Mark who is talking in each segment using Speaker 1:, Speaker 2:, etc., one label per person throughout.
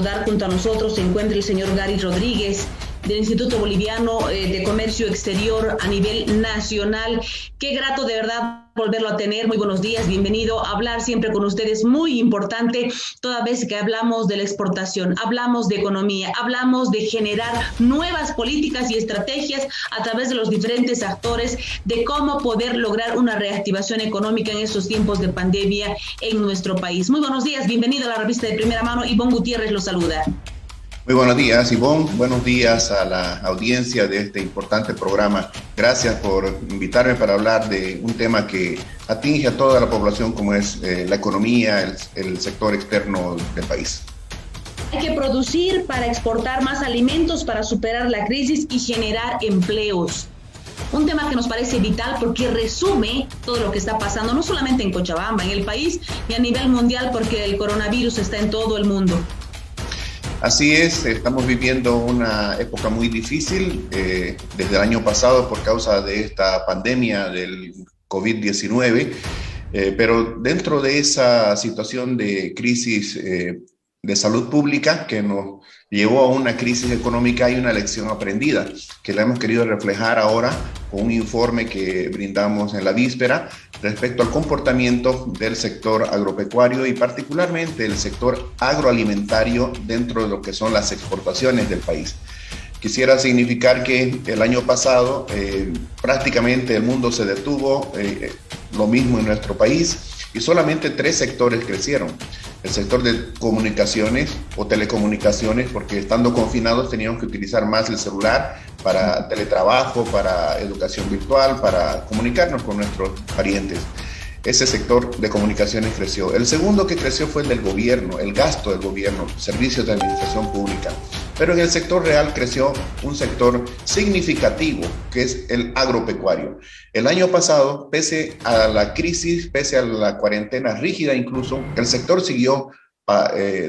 Speaker 1: saludar. Junto a nosotros se encuentra el señor Gary Rodríguez del Instituto Boliviano de Comercio Exterior a nivel nacional. Qué grato de verdad volverlo a tener. Muy buenos días, bienvenido a hablar siempre con ustedes. Muy importante toda vez que hablamos de la exportación, hablamos de economía, hablamos de generar nuevas políticas y estrategias a través de los diferentes actores de cómo poder lograr una reactivación económica en estos tiempos de pandemia en nuestro país. Muy buenos días, bienvenido a la revista de Primera Mano. Ivonne Gutiérrez lo saluda.
Speaker 2: Muy buenos días, Ivonne. Buenos días a la audiencia de este importante programa. Gracias por invitarme para hablar de un tema que atinge a toda la población, como es la economía, el sector externo del país.
Speaker 1: Hay que producir para exportar más alimentos para superar la crisis y generar empleos. Un tema que nos parece vital porque resume todo lo que está pasando, no solamente en Cochabamba, en el país y a nivel mundial, porque el coronavirus está en todo el mundo.
Speaker 2: Así es, estamos viviendo una época muy difícil desde el año pasado por causa de esta pandemia del COVID-19, pero dentro de esa situación de crisis de salud pública que nos llevó a una crisis económica, hay una lección aprendida que la hemos querido reflejar ahora con un informe que brindamos en la víspera respecto al comportamiento del sector agropecuario y particularmente el sector agroalimentario dentro de lo que son las exportaciones del país. Quisiera significar que el año pasado prácticamente el mundo se detuvo, lo mismo en nuestro país, y solamente 3 sectores crecieron. El sector de comunicaciones o telecomunicaciones, porque estando confinados teníamos que utilizar más el celular para teletrabajo, para educación virtual, para comunicarnos con nuestros parientes. Ese sector de comunicaciones creció. El segundo que creció fue el del gobierno, el gasto del gobierno, servicios de administración pública. Pero en el sector real creció un sector significativo, que es el agropecuario. El año pasado, pese a la crisis, pese a la cuarentena rígida incluso, el sector siguió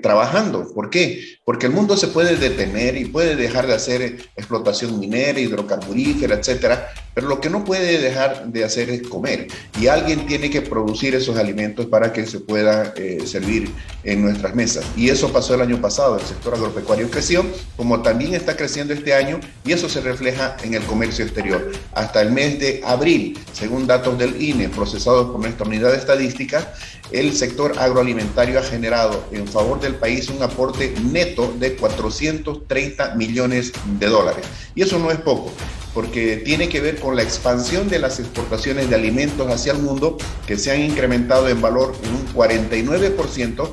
Speaker 2: trabajando. ¿Por qué? Porque el mundo se puede detener y puede dejar de hacer explotación minera, hidrocarburífera, etcétera, pero lo que no puede dejar de hacer es comer, y alguien tiene que producir esos alimentos para que se pueda servir en nuestras mesas. Y eso pasó el año pasado. El sector agropecuario creció, como también está creciendo este año, y eso se refleja en el comercio exterior. Hasta el mes de abril, según datos del INE procesados por nuestra unidad de estadística, el sector agroalimentario ha generado en favor del país un aporte neto de 430 millones de dólares. Y eso no es poco, porque tiene que ver con la expansión de las exportaciones de alimentos hacia el mundo, que se han incrementado en valor en un 49%,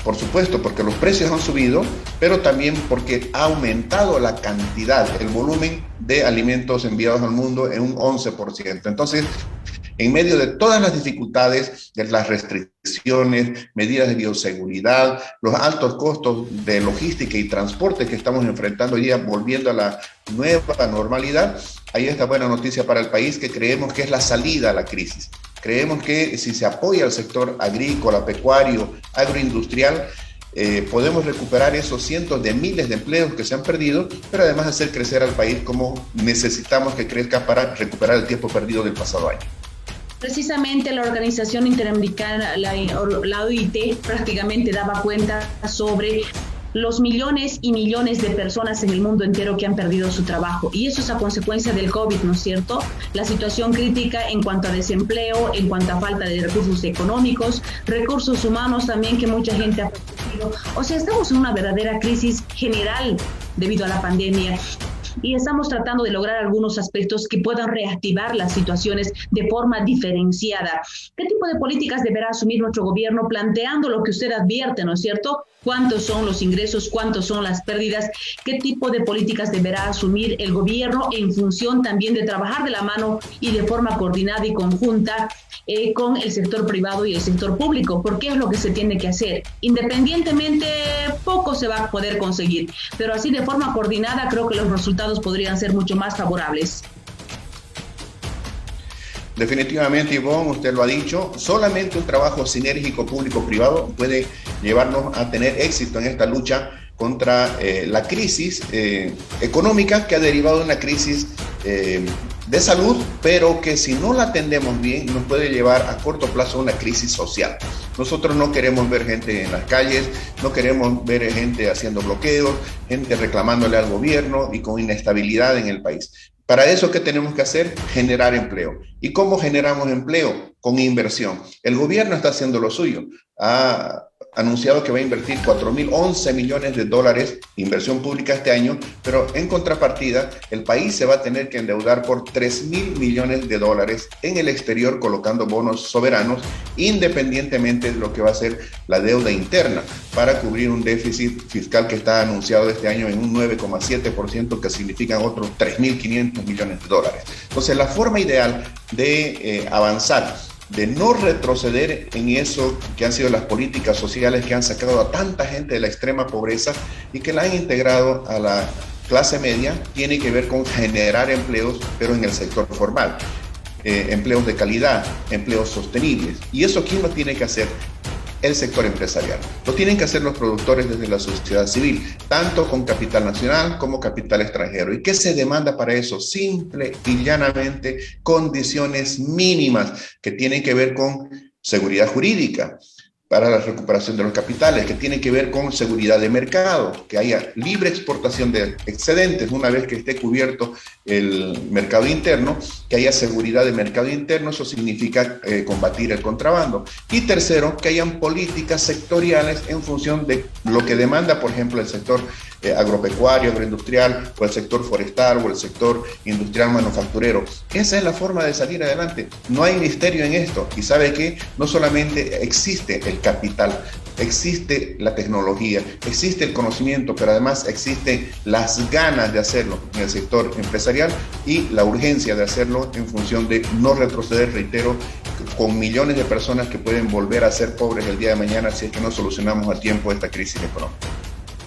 Speaker 2: por supuesto porque los precios han subido, pero también porque ha aumentado la cantidad, el volumen de alimentos enviados al mundo en un 11%. Entonces, en medio de todas las dificultades, de las restricciones, medidas de bioseguridad, los altos costos de logística y transporte que estamos enfrentando hoy día, volviendo a la nueva normalidad, hay esta buena noticia para el país que creemos que es la salida a la crisis. Creemos que si se apoya al sector agrícola, pecuario, agroindustrial, podemos recuperar esos cientos de miles de empleos que se han perdido, pero además hacer crecer al país como necesitamos que crezca para recuperar el tiempo perdido del pasado año.
Speaker 1: Precisamente la Organización Interamericana, la OIT, prácticamente daba cuenta sobre los millones y millones de personas en el mundo entero que han perdido su trabajo. Y eso es a consecuencia del COVID, ¿no es cierto? La situación crítica en cuanto a desempleo, en cuanto a falta de recursos económicos, recursos humanos también que mucha gente ha perdido. O sea, estamos en una verdadera crisis general debido a la pandemia. Y estamos tratando de lograr algunos aspectos que puedan reactivar las situaciones de forma diferenciada. ¿Qué tipo de políticas deberá asumir nuestro gobierno planteando lo que usted advierte, ¿no es cierto? ¿Cuántos son los ingresos? ¿Cuántos son las pérdidas? ¿Qué tipo de políticas deberá asumir el gobierno en función también de trabajar de la mano y de forma coordinada y conjunta con el sector privado y el sector público? Porque es lo que se tiene que hacer. Independientemente, poco se va a poder conseguir, pero así de forma coordinada creo que los resultados podrían ser mucho más favorables.
Speaker 2: Definitivamente, Ivonne, usted lo ha dicho, solamente un trabajo sinérgico público-privado puede llevarnos a tener éxito en esta lucha contra la crisis económica que ha derivado de una crisis de salud, pero que si no la atendemos bien nos puede llevar a corto plazo a una crisis social. Nosotros no queremos ver gente en las calles, no queremos ver gente haciendo bloqueos, gente reclamándole al gobierno y con inestabilidad en el país. Para eso, ¿qué tenemos que hacer? Generar empleo. ¿Y cómo generamos empleo? Con inversión. El gobierno está haciendo lo suyo. Ha anunciado que va a invertir 4.011 millones de dólares de inversión pública este año, pero en contrapartida, el país se va a tener que endeudar por 3.000 millones de dólares en el exterior, colocando bonos soberanos, independientemente de lo que va a ser la deuda interna, para cubrir un déficit fiscal que está anunciado este año en un 9,7%, que significan otros 3.500 millones de dólares. Entonces, la forma ideal de avanzar, de no retroceder en eso que han sido las políticas sociales que han sacado a tanta gente de la extrema pobreza y que la han integrado a la clase media, tiene que ver con generar empleos, pero en el sector formal. Empleos de calidad, empleos sostenibles. ¿Y eso quién lo tiene que hacer? El sector empresarial. Lo tienen que hacer los productores desde la sociedad civil, tanto con capital nacional como capital extranjero. ¿Y qué se demanda para eso? Simple y llanamente condiciones mínimas que tienen que ver con seguridad jurídica para la recuperación de los capitales, que tiene que ver con seguridad de mercado, que haya libre exportación de excedentes una vez que esté cubierto el mercado interno, que haya seguridad de mercado interno, eso significa combatir el contrabando. Y tercero, que hayan políticas sectoriales en función de lo que demanda, por ejemplo, el sector agropecuario, agroindustrial, o el sector forestal, o el sector industrial manufacturero. Esa es la forma de salir adelante. No hay misterio en esto. Y sabe que no solamente existe el capital, existe la tecnología, existe el conocimiento, pero además existen las ganas de hacerlo en el sector empresarial y la urgencia de hacerlo en función de no retroceder, reitero, con millones de personas que pueden volver a ser pobres el día de mañana si es que no solucionamos a tiempo esta crisis económica.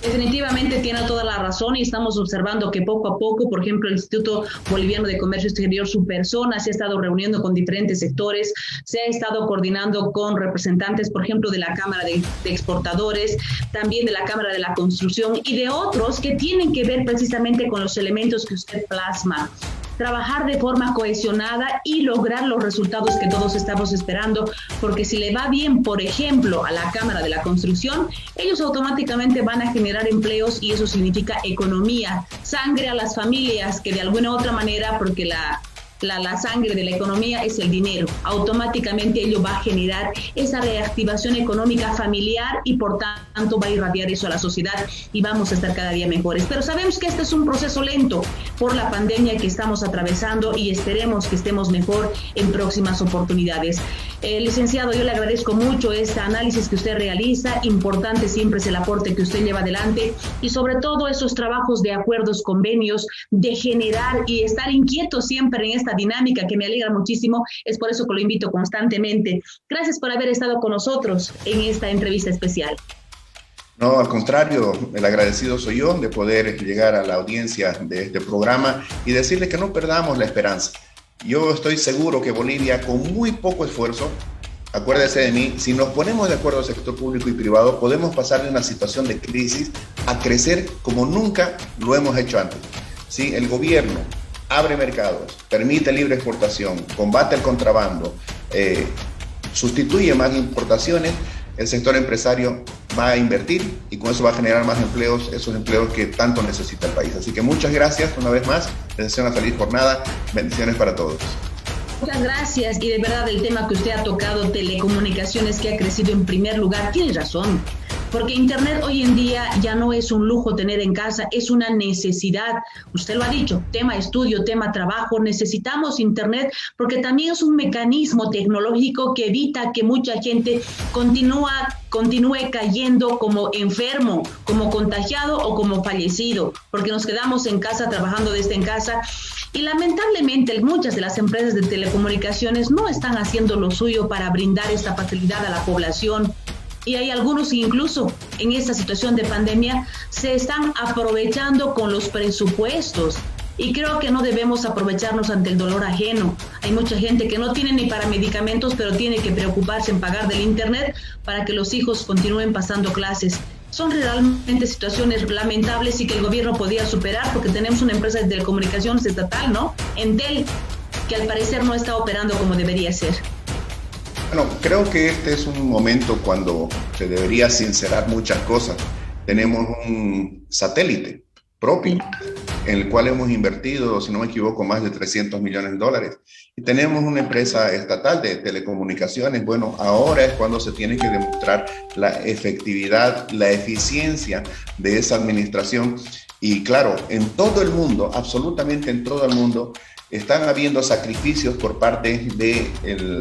Speaker 1: Definitivamente tiene toda la razón y estamos observando que poco a poco, por ejemplo, el Instituto Boliviano de Comercio Exterior, su persona se ha estado reuniendo con diferentes sectores, se ha estado coordinando con representantes, por ejemplo, de la Cámara de Exportadores, también de la Cámara de la Construcción y de otros que tienen que ver precisamente con los elementos que usted plasma. Trabajar de forma cohesionada y lograr los resultados que todos estamos esperando, porque si le va bien, por ejemplo, a la Cámara de la Construcción, ellos automáticamente van a generar empleos y eso significa economía, sangre a las familias, que de alguna u otra manera, porque la sangre de la economía es el dinero, automáticamente ello va a generar esa reactivación económica familiar y por tanto va a irradiar eso a la sociedad y vamos a estar cada día mejores. Pero sabemos que este es un proceso lento por la pandemia que estamos atravesando y esperemos que estemos mejor en próximas oportunidades. Licenciado, yo le agradezco mucho este análisis que usted realiza, importante siempre es el aporte que usted lleva adelante y sobre todo esos trabajos de acuerdos, convenios, de generar y estar inquieto siempre en esta dinámica que me alegra muchísimo, es por eso que lo invito constantemente. Gracias por haber estado con nosotros en esta entrevista especial.
Speaker 2: No, al contrario, el agradecido soy yo de poder llegar a la audiencia de este programa y decirle que no perdamos la esperanza. Yo estoy seguro que Bolivia, con muy poco esfuerzo, acuérdese de mí, si nos ponemos de acuerdo sector público y privado, podemos pasar de una situación de crisis a crecer como nunca lo hemos hecho antes. ¿Sí? El gobierno abre mercados, permite libre exportación, combate el contrabando, sustituye más importaciones, el sector empresario va a invertir y con eso va a generar más empleos, esos empleos que tanto necesita el país. Así que muchas gracias una vez más, les deseo una feliz jornada, bendiciones para todos.
Speaker 1: Muchas gracias y de verdad el tema que usted ha tocado, telecomunicaciones, que ha crecido en primer lugar, tiene razón. Porque Internet hoy en día ya no es un lujo tener en casa, es una necesidad. Usted lo ha dicho, tema estudio, tema trabajo, necesitamos Internet porque también es un mecanismo tecnológico que evita que mucha gente continúe cayendo como enfermo, como contagiado o como fallecido, porque nos quedamos en casa trabajando desde en casa. Y lamentablemente muchas de las empresas de telecomunicaciones no están haciendo lo suyo para brindar esta facilidad a la población. Y hay algunos que incluso en esta situación de pandemia se están aprovechando con los presupuestos. Y creo que no debemos aprovecharnos ante el dolor ajeno. Hay mucha gente que no tiene ni para medicamentos, pero tiene que preocuparse en pagar del Internet para que los hijos continúen pasando clases. Son realmente situaciones lamentables y que el gobierno podía superar porque tenemos una empresa de telecomunicaciones estatal, ¿no? Entel, que al parecer no está operando como debería ser?
Speaker 2: Bueno, creo que este es un momento cuando se debería sincerar muchas cosas. Tenemos un satélite propio en el cual hemos invertido, si no me equivoco, más de $300 millones. Y tenemos una empresa estatal de telecomunicaciones. Bueno, ahora es cuando se tiene que demostrar la efectividad, la eficiencia de esa administración. Y claro, en todo el mundo, absolutamente en todo el mundo, están habiendo sacrificios por parte de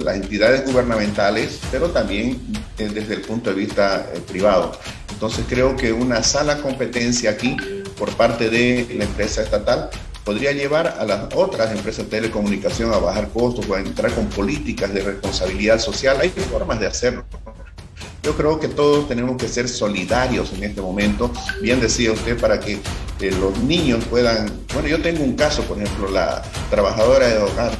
Speaker 2: las entidades gubernamentales, pero también desde el punto de vista privado. Entonces creo que una sana competencia aquí por parte de la empresa estatal podría llevar a las otras empresas de telecomunicación a bajar costos o a entrar con políticas de responsabilidad social. Hay formas de hacerlo. Yo creo que todos tenemos que ser solidarios en este momento. Bien decía usted, para que los niños puedan... Bueno, yo tengo un caso, por ejemplo, la trabajadora de hogar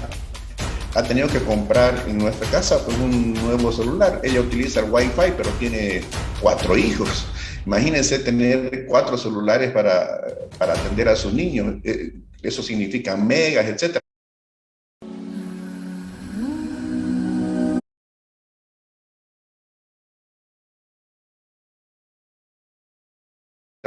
Speaker 2: ha tenido que comprar en nuestra casa pues, un nuevo celular. Ella utiliza el Wi-Fi, pero tiene 4 hijos. Imagínense tener 4 celulares para atender a sus niños. Eso significa megas, etcétera.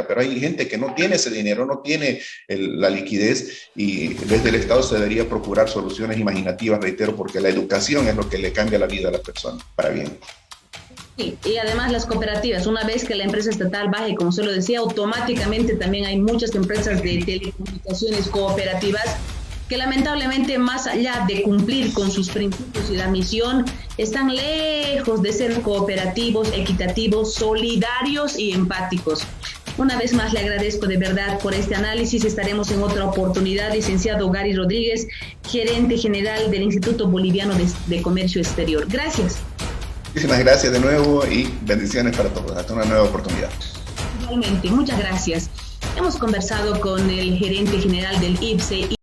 Speaker 2: Pero hay gente que no tiene ese dinero, no tiene la liquidez, y desde el Estado se debería procurar soluciones imaginativas, reitero, porque la educación es lo que le cambia la vida a la persona, para bien.
Speaker 1: Sí, y además las cooperativas, una vez que la empresa estatal baje, como se lo decía, automáticamente también hay muchas empresas de telecomunicaciones cooperativas que lamentablemente, más allá de cumplir con sus principios y la misión, están lejos de ser cooperativos, equitativos, solidarios y empáticos. Una vez más le agradezco de verdad por este análisis. Estaremos en otra oportunidad. Licenciado Gary Rodríguez, gerente general del Instituto Boliviano de Comercio Exterior. Gracias.
Speaker 2: Muchísimas gracias de nuevo y bendiciones para todos. Hasta una nueva oportunidad.
Speaker 1: Igualmente, muchas gracias. Hemos conversado con el gerente general del IPSE.